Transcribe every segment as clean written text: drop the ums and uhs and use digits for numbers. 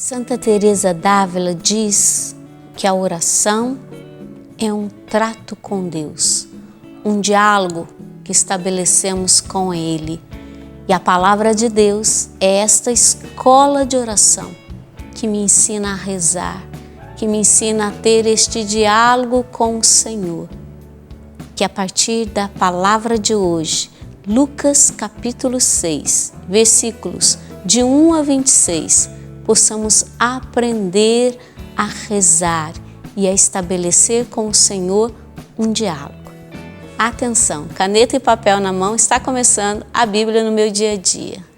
Santa Teresa d'Ávila diz que a oração é um trato com Deus, um diálogo que estabelecemos com Ele. E a palavra de Deus é esta escola de oração que me ensina a rezar, que me ensina a ter este diálogo com o Senhor. Que a partir da palavra de hoje, Lucas capítulo 6, versículos de 1 a 26, possamos aprender a rezar e a estabelecer com o Senhor um diálogo. Atenção, caneta e papel na mão, está começando a Bíblia no meu dia a dia.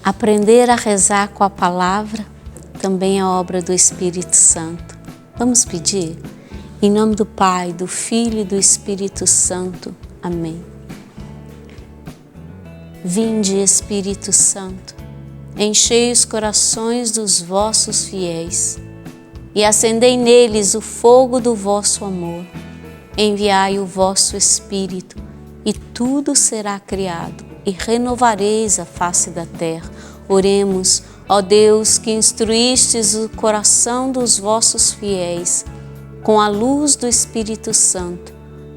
Aprender a rezar com a palavra também é obra do Espírito Santo. Vamos pedir? Em nome do Pai, do Filho e do Espírito Santo. Amém. Vinde, Espírito Santo, enchei os corações dos vossos fiéis e acendei neles o fogo do vosso amor. Enviai o vosso Espírito e tudo será criado e renovareis a face da terra. Oremos, ó Deus, que instruístes o coração dos vossos fiéis com a luz do Espírito Santo.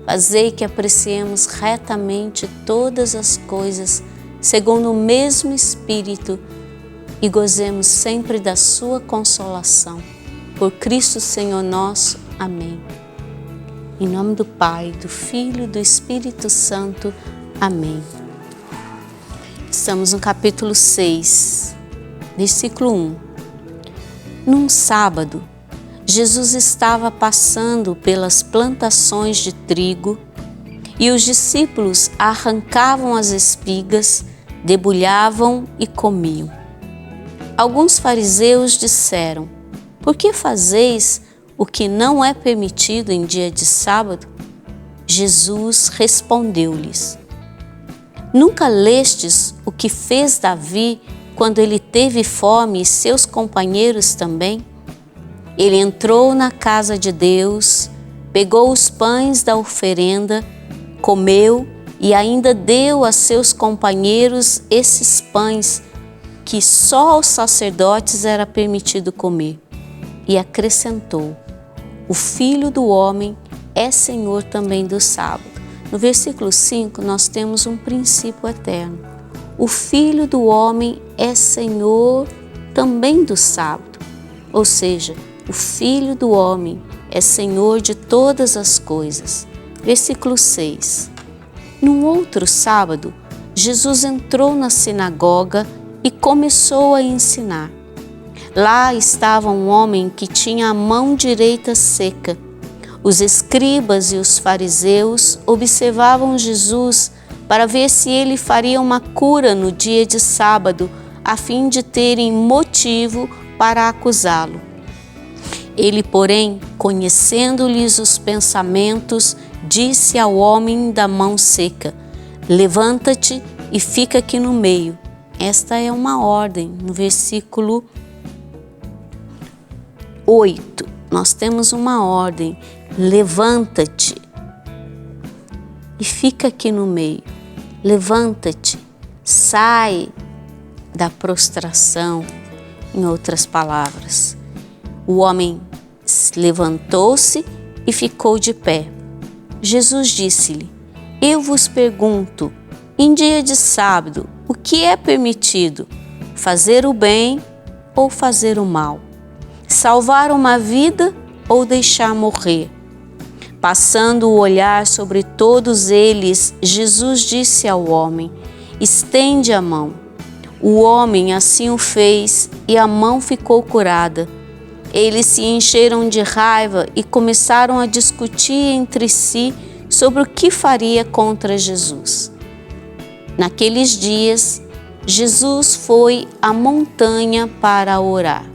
Fazei que apreciemos retamente todas as coisas segundo o mesmo Espírito e gozemos sempre da sua consolação. Por Cristo Senhor nosso. Amém. Em nome do Pai, do Filho e do Espírito Santo. Amém. Estamos no capítulo 6, versículo 1. Num sábado, Jesus estava passando pelas plantações de trigo e os discípulos arrancavam as espigas, debulhavam e comiam. Alguns fariseus disseram: por que fazeis o que não é permitido em dia de sábado? Jesus respondeu-lhes: nunca lestes o que fez Davi quando ele teve fome e seus companheiros também? Ele entrou na casa de Deus, pegou os pães da oferenda, comeu e ainda deu a seus companheiros esses pães que só aos sacerdotes era permitido comer. E acrescentou: o Filho do Homem é Senhor também do sábado. No versículo 5, nós temos um princípio eterno. O Filho do Homem é Senhor também do sábado. Ou seja, o Filho do Homem é Senhor de todas as coisas. Versículo 6. Num outro sábado, Jesus entrou na sinagoga e começou a ensinar. Lá estava um homem que tinha a mão direita seca. Os escribas e os fariseus observavam Jesus para ver se ele faria uma cura no dia de sábado, a fim de terem motivo para acusá-lo. Ele, porém, conhecendo-lhes os pensamentos, disse ao homem da mão seca: levanta-te e fica aqui no meio. Esta é uma ordem. No versículo 8, nós temos uma ordem: levanta-te e fica aqui no meio. Levanta-te, sai da prostração, em outras palavras. O homem levantou-se e ficou de pé. Jesus disse-lhe: eu vos pergunto, em dia de sábado, o que é permitido? Fazer o bem ou fazer o mal? Salvar uma vida ou deixar morrer? Passando o olhar sobre todos eles, Jesus disse ao homem: estende a mão. O homem assim o fez e a mão ficou curada. Eles se encheram de raiva e começaram a discutir entre si sobre o que faria contra Jesus. Naqueles dias, Jesus foi à montanha para orar.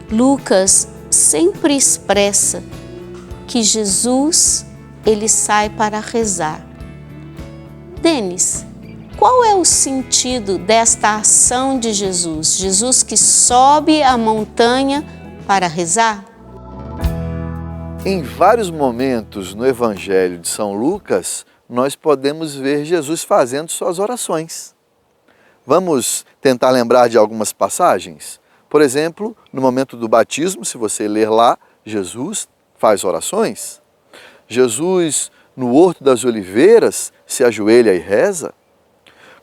Lucas sempre expressa que Jesus, ele sai para rezar. Denis, qual é o sentido desta ação de Jesus? Jesus que sobe a montanha para rezar? Em vários momentos no Evangelho de São Lucas, nós podemos ver Jesus fazendo suas orações. Vamos tentar lembrar de algumas passagens? Por exemplo, no momento do batismo, se você ler lá, Jesus faz orações. Jesus, no Horto das Oliveiras, se ajoelha e reza.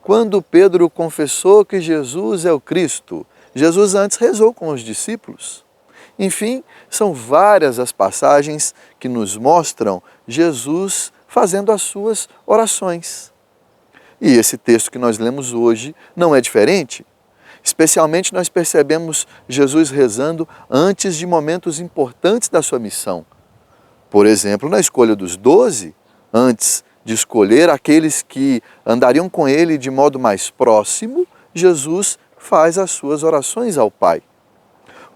Quando Pedro confessou que Jesus é o Cristo, Jesus antes rezou com os discípulos. Enfim, são várias as passagens que nos mostram Jesus fazendo as suas orações. E esse texto que nós lemos hoje não é diferente. Especialmente nós percebemos Jesus rezando antes de momentos importantes da sua missão. Por exemplo, na escolha dos 12, antes de escolher aqueles que andariam com ele de modo mais próximo, Jesus faz as suas orações ao Pai.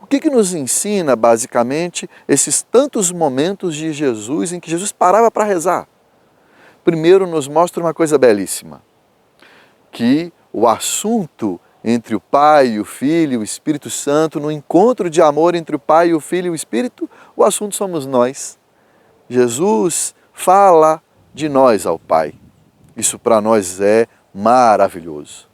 O que nos ensina, basicamente, esses tantos momentos de Jesus em que Jesus parava para rezar? Primeiro, nos mostra uma coisa belíssima, que o assunto entre o Pai e o Filho e o Espírito Santo, no encontro de amor entre o Pai, o Filho e o Espírito, o assunto somos nós. Jesus fala de nós ao Pai. Isso para nós é maravilhoso.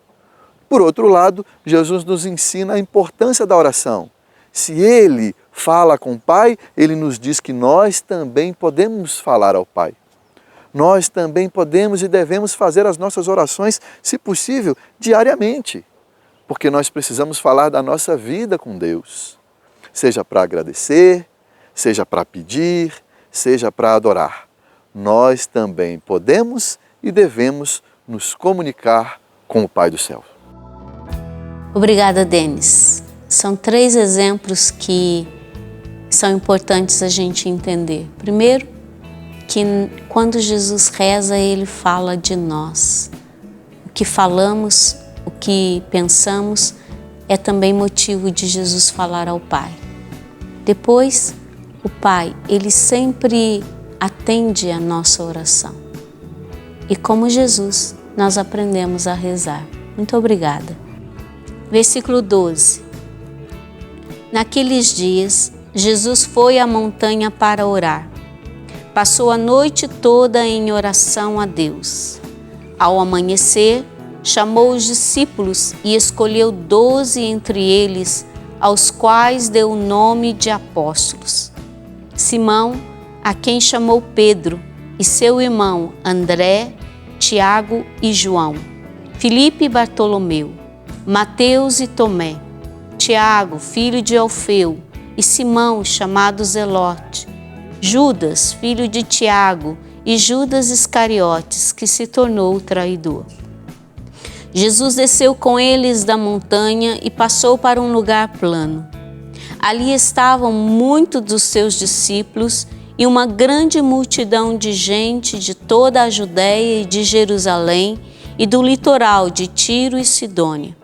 Por outro lado, Jesus nos ensina a importância da oração. Se Ele fala com o Pai, Ele nos diz que nós também podemos falar ao Pai. Nós também podemos e devemos fazer as nossas orações, se possível, diariamente, porque nós precisamos falar da nossa vida com Deus, seja para agradecer, seja para pedir, seja para adorar. Nós também podemos e devemos nos comunicar com o Pai do céu. Obrigada, Denis. São 3 exemplos que são importantes a gente entender. Primeiro, que quando Jesus reza, Ele fala de nós. O que falamos, o que pensamos, é também motivo de Jesus falar ao Pai. Depois, o Pai, Ele sempre atende a nossa oração. E como Jesus, nós aprendemos a rezar. Muito obrigada. Versículo 12. Naqueles dias, Jesus foi à montanha para orar. Passou a noite toda em oração a Deus. Ao amanhecer, chamou os discípulos e escolheu 12 entre eles, aos quais deu o nome de apóstolos. Simão, a quem chamou Pedro, e seu irmão André, Tiago e João, Filipe e Bartolomeu, Mateus e Tomé, Tiago, filho de Alfeu, e Simão, chamado Zelote, Judas, filho de Tiago, e Judas Iscariotes, que se tornou o traidor. Jesus desceu com eles da montanha e passou para um lugar plano. Ali estavam muitos dos seus discípulos e uma grande multidão de gente de toda a Judéia e de Jerusalém e do litoral de Tiro e Sidônia.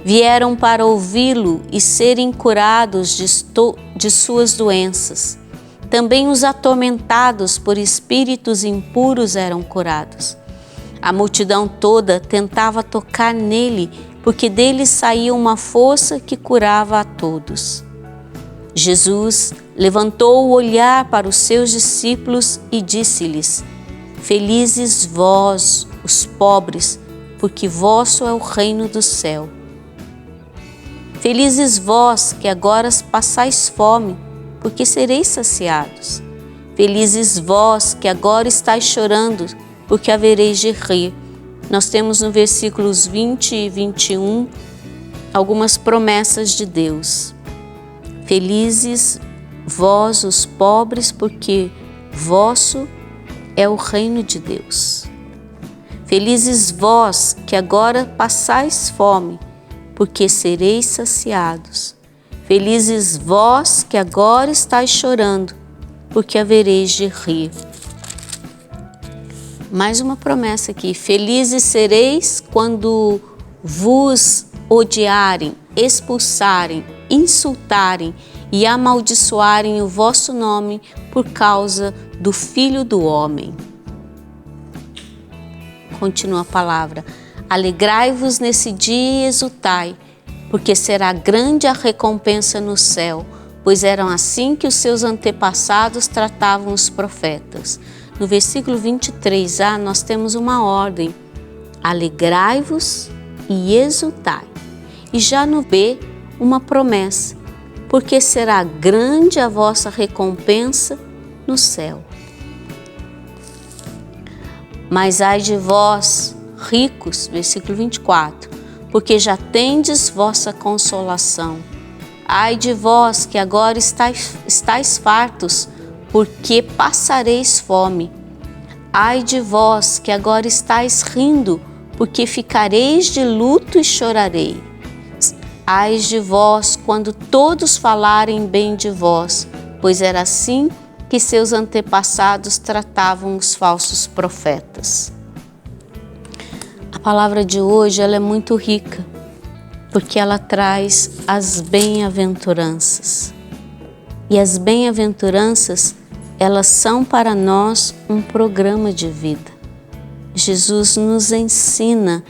Vieram para ouvi-lo e serem curados de suas doenças. Também os atormentados por espíritos impuros eram curados. A multidão toda tentava tocar nele, porque dele saía uma força que curava a todos. Jesus levantou o olhar para os seus discípulos e disse-lhes: Felizes vós, os pobres, porque vosso é o reino do céu. Felizes vós que agora passais fome, porque sereis saciados. Felizes vós que agora estáis chorando, porque havereis de rir. Nós temos no versículos 20 e 21 algumas promessas de Deus. Felizes vós os pobres, porque vosso é o reino de Deus. Felizes vós que agora passais fome, porque sereis saciados. Felizes vós que agora estáis chorando, porque havereis de rir. Mais uma promessa aqui. Felizes sereis quando vos odiarem, expulsarem, insultarem e amaldiçoarem o vosso nome por causa do Filho do Homem. Continua a palavra. Alegrai-vos nesse dia e exultai, porque será grande a recompensa no céu, pois eram assim que os seus antepassados tratavam os profetas. No versículo 23a, nós temos uma ordem: alegrai-vos e exultai. E já no B, uma promessa: porque será grande a vossa recompensa no céu. Mas ai de vós, ricos, versículo 24, porque já tendes vossa consolação. Ai de vós que agora estáis fartos, porque passareis fome. Ai de vós que agora estáis rindo, porque ficareis de luto e chorareis. Ai de vós quando todos falarem bem de vós, pois era assim que seus antepassados tratavam os falsos profetas. A palavra de hoje ela é muito rica, porque ela traz as bem-aventuranças. E as bem-aventuranças, elas são para nós um programa de vida. Jesus nos ensina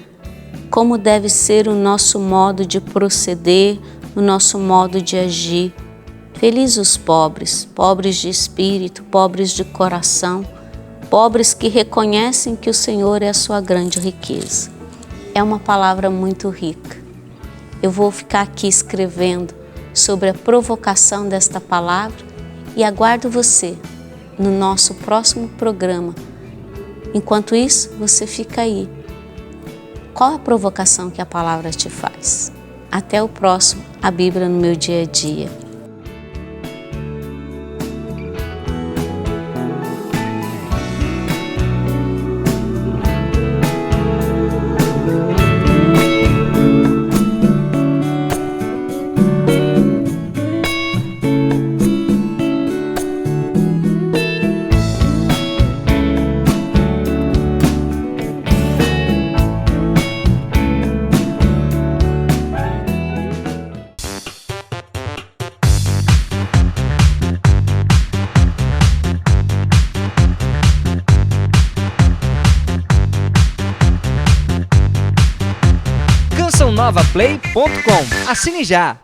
como deve ser o nosso modo de proceder, o nosso modo de agir. Felizes os pobres, pobres de espírito, pobres de coração, pobres que reconhecem que o Senhor é a sua grande riqueza. É uma palavra muito rica. Eu vou ficar aqui escrevendo sobre a provocação desta palavra e aguardo você no nosso próximo programa. Enquanto isso, você fica aí. Qual a provocação que a palavra te faz? Até o próximo, a Bíblia no meu dia a dia. CançãoNovaPlay.com. Assine já!